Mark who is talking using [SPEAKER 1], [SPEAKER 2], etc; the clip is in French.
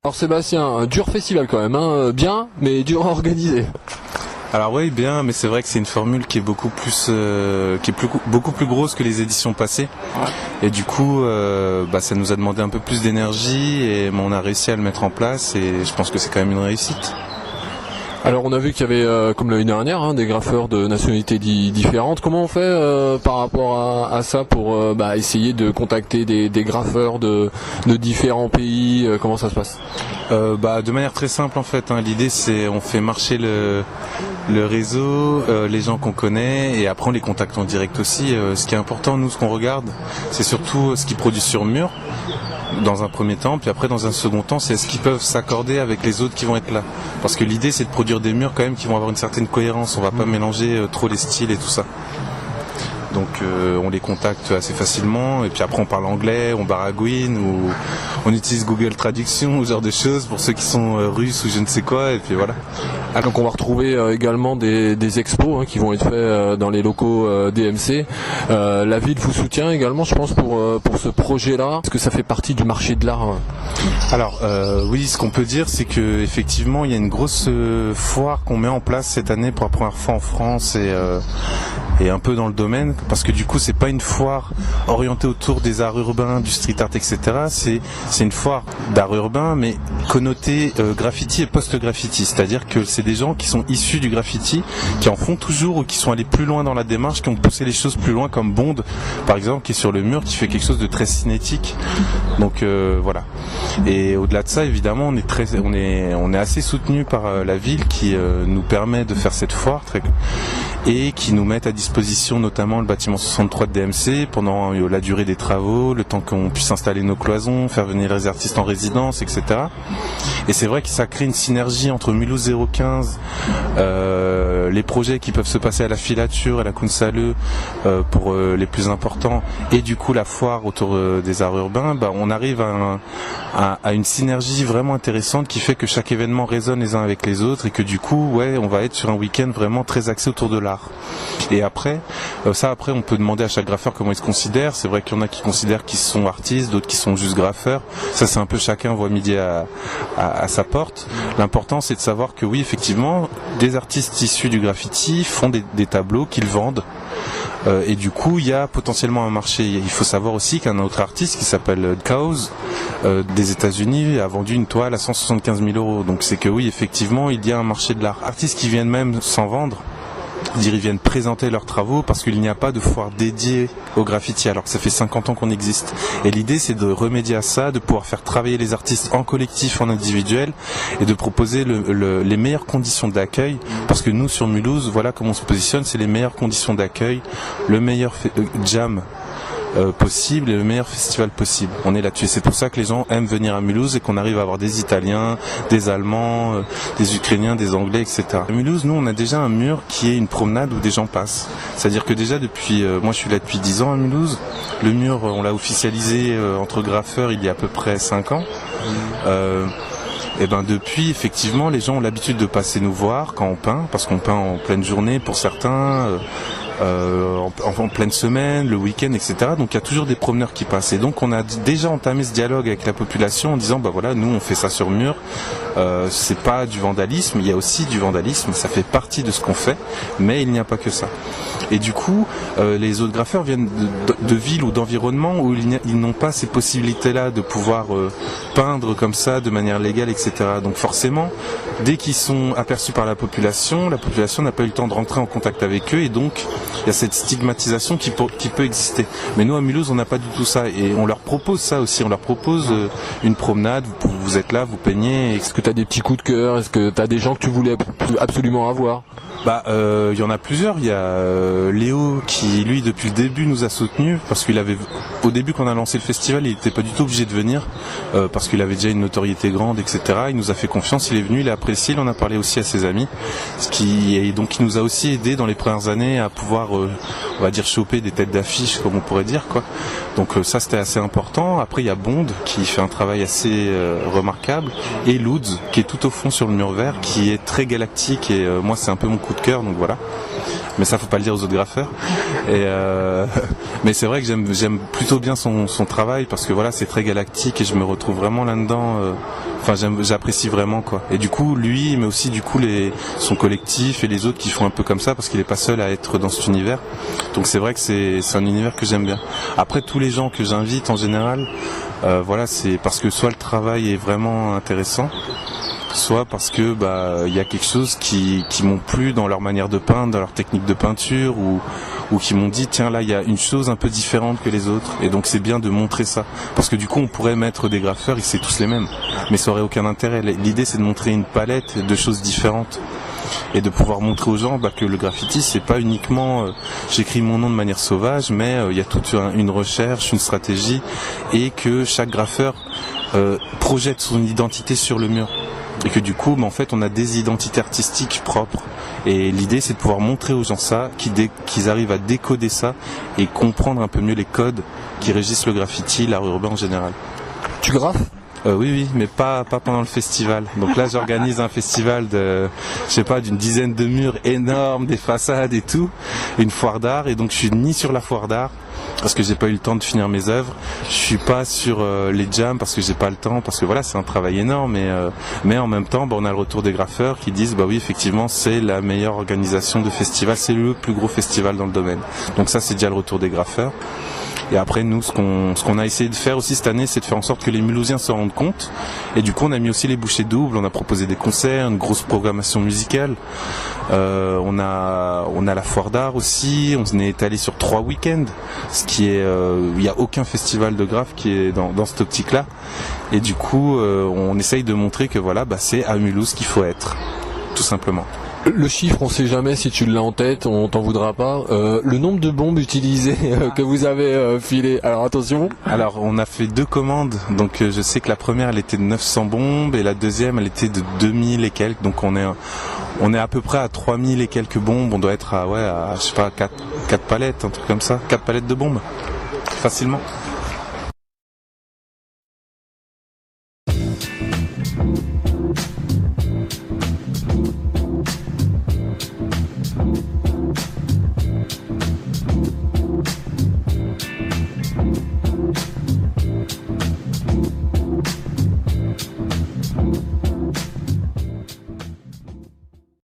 [SPEAKER 1] Alors Sébastien, un dur festival quand même, hein, bien, mais dur à organiser.
[SPEAKER 2] Alors oui, bien, mais c'est vrai que c'est une formule qui est beaucoup plus grosse que les éditions passées. Ouais. Et du coup, ça nous a demandé un peu plus d'énergie et on a réussi à le mettre en place et je pense que c'est quand même une réussite.
[SPEAKER 1] Alors on a vu qu'il y avait, comme l'année dernière, des graffeurs de nationalités différentes. Comment on fait par rapport à ça pour essayer de contacter des graffeurs de différents pays? Comment ça se passe?
[SPEAKER 2] De manière très simple en fait. L'idée c'est on fait marcher le réseau, les gens qu'on connaît et après on les contacte en direct aussi. Ce qui est important, nous, ce qu'on regarde, c'est surtout ce qu'ils produisent sur mur. Dans un premier temps, puis après dans un second temps, c'est ce qu'ils peuvent s'accorder avec les autres qui vont être là. Parce que l'idée c'est de produire des murs quand même qui vont avoir une certaine cohérence, on va pas mélanger trop les styles et tout ça. Donc on les contacte assez facilement et puis après on parle anglais, on baragouine ou on utilise Google Traduction ou ce genre de choses pour ceux qui sont russes ou je ne sais quoi et puis voilà.
[SPEAKER 1] Ah, donc on va retrouver également des expos qui vont être faits dans les locaux DMC. La ville vous soutient également, je pense, pour ce projet-là. Est-ce que ça fait partie du marché de l'art?
[SPEAKER 2] Alors oui, ce qu'on peut dire, c'est que effectivement il y a une grosse foire qu'on met en place cette année pour la première fois en France et un peu dans le domaine, parce que du coup c'est pas une foire orientée autour des arts urbains, du street art, etc. C'est une foire d'art urbain mais connotée graffiti et post-graffiti, c'est-à-dire que c'est des gens qui sont issus du graffiti, qui en font toujours ou qui sont allés plus loin dans la démarche, qui ont poussé les choses plus loin, comme Bond par exemple, qui est sur le mur, qui fait quelque chose de très cinétique. Donc voilà. Et au-delà de ça, évidemment, on est assez soutenu par la ville qui nous permet de faire cette foire et qui nous met à disposition notamment le bâtiment 63 de DMC pendant la durée des travaux, le temps qu'on puisse installer nos cloisons, faire venir les artistes en résidence, etc. Et c'est vrai que ça crée une synergie entre Mulhouse 015, les projets qui peuvent se passer à la Filature, à la Kunsthalle pour les plus importants, et du coup la foire autour des arts urbains, on arrive à une synergie vraiment intéressante qui fait que chaque événement résonne les uns avec les autres et que du coup, on va être sur un week-end vraiment très axé autour de l'art. Et après, on peut demander à chaque graffeur comment il se considère. C'est vrai qu'il y en a qui considèrent qu'ils sont artistes, d'autres qui sont juste graffeurs. Ça, c'est un peu chacun voit midi à sa porte. L'important, c'est de savoir que oui, effectivement, des artistes issus du graffiti font des tableaux qu'ils vendent. Et du coup, il y a potentiellement un marché. Il faut savoir aussi qu'un autre artiste qui s'appelle Cause des États-Unis a vendu une toile à 175 000 €. Donc c'est que oui, effectivement, il y a un marché de l'art. Artistes qui viennent même sans vendre, ils viennent présenter leurs travaux parce qu'il n'y a pas de foire dédiée au graffiti alors que ça fait 50 ans qu'on existe. Et l'idée c'est de remédier à ça, de pouvoir faire travailler les artistes en collectif, en individuel et de proposer les meilleures conditions d'accueil parce que nous sur Mulhouse, voilà comment on se positionne, c'est les meilleures conditions d'accueil, le meilleur jam possible et le meilleur festival possible. On est là-dessus. C'est pour ça que les gens aiment venir à Mulhouse et qu'on arrive à avoir des Italiens, des Allemands, des Ukrainiens, des Anglais, etc. À Mulhouse, nous, on a déjà un mur qui est une promenade où des gens passent. C'est-à-dire que déjà depuis, moi je suis là depuis 10 ans à Mulhouse. Le mur, on l'a officialisé entre graffeurs il y a à peu près 5 ans. Et depuis, effectivement, les gens ont l'habitude de passer nous voir quand on peint, parce qu'on peint en pleine journée pour certains. En pleine semaine, le week-end, etc. Donc il y a toujours des promeneurs qui passent. Et donc on a déjà entamé ce dialogue avec la population en disant nous on fait ça sur mur. C'est pas du vandalisme, il y a aussi du vandalisme, ça fait partie de ce qu'on fait, mais il n'y a pas que ça. Et du coup, les autres graffeurs viennent de villes ou d'environnements où ils n'ont pas ces possibilités-là de pouvoir peindre comme ça de manière légale, etc. Donc forcément, dès qu'ils sont aperçus par la population n'a pas eu le temps de rentrer en contact avec eux et donc il y a cette stigmatisation qui peut exister. Mais nous à Mulhouse, on n'a pas du tout ça et on leur propose ça aussi. On leur propose une promenade, vous êtes là, vous peignez.
[SPEAKER 1] Est-ce que tu as des petits coups de cœur? Est-ce que tu as des gens que tu voulais absolument avoir?
[SPEAKER 2] Il y en a plusieurs. Il y a Léo qui, lui, depuis le début, nous a soutenus parce qu'il avait, au début, quand on a lancé le festival, il n'était pas du tout obligé de venir parce qu'il avait déjà une notoriété grande, etc. Il nous a fait confiance, il est venu, il a apprécié, il en a parlé aussi à ses amis, il nous a aussi aidé dans les premières années à pouvoir, on va dire, choper des têtes d'affiche, comme on pourrait dire, quoi. Donc ça, c'était assez important. Après, il y a Bond qui fait un travail assez remarquable et Loods qui est tout au fond sur le mur vert, qui est très galactique et moi, c'est un peu mon coup de cœur, donc voilà. Mais ça, faut pas le dire aux autres graffeurs. Mais c'est vrai que j'aime plutôt bien son travail parce que voilà, c'est très galactique et je me retrouve vraiment là-dedans. J'apprécie vraiment, quoi. Et du coup, lui, mais aussi du coup son collectif et les autres qui font un peu comme ça parce qu'il est pas seul à être dans cet univers. Donc c'est vrai que c'est un univers que j'aime bien. Après, tous les gens que j'invite en général, c'est parce que soit le travail est vraiment intéressant, soit parce que y a quelque chose qui m'ont plu dans leur manière de peindre, dans leur technique de peinture ou qui m'ont dit tiens là il y a une chose un peu différente que les autres et donc c'est bien de montrer ça parce que du coup on pourrait mettre des graffeurs et c'est tous les mêmes mais ça aurait aucun intérêt. L'idée c'est de montrer une palette de choses différentes et de pouvoir montrer aux gens que le graffiti c'est pas uniquement j'écris mon nom de manière sauvage mais il y a toute une recherche, une stratégie et que chaque graffeur projette son identité sur le mur. Et que du coup, en fait, on a des identités artistiques propres. Et l'idée, c'est de pouvoir montrer aux gens ça, qu'ils arrivent à décoder ça et comprendre un peu mieux les codes qui régissent le graffiti, l'art urbain en général.
[SPEAKER 1] Tu graffes ?
[SPEAKER 2] Oui, mais pas pendant le festival. Donc là, j'organise un festival d'une dizaine de murs énormes, des façades et tout, une foire d'art. Et donc, je suis ni sur la foire d'art parce que j'ai pas eu le temps de finir mes œuvres. Je suis pas sur les jams parce que j'ai pas le temps, parce que voilà, c'est un travail énorme. Mais en même temps, on a le retour des graffeurs qui disent oui, effectivement, c'est la meilleure organisation de festival, c'est le plus gros festival dans le domaine. Donc ça, c'est déjà le retour des graffeurs. Et après, nous, ce qu'on a essayé de faire aussi cette année, c'est de faire en sorte que les Mulhousiens se rendent compte. Et du coup, on a mis aussi les bouchées doubles. On a proposé des concerts, une grosse programmation musicale. On a la foire d'art aussi. On est allé sur 3 week-ends, ce qui est, il n'y a aucun festival de graphe qui est dans cette optique-là. Et du coup, on essaye de montrer que voilà, c'est à Mulhouse qu'il faut être, tout simplement.
[SPEAKER 1] Le chiffre, on sait jamais si tu l'as en tête, on t'en voudra pas. Le nombre de bombes utilisées que vous avez filé. Alors attention.
[SPEAKER 2] Alors on a fait 2 commandes. Donc je sais que la première elle était de 900 bombes et la deuxième elle était de 2000 et quelques. Donc on est à peu près à 3000 et quelques bombes. On doit être à je sais pas 4 palettes, un truc comme ça, 4 palettes de bombes facilement.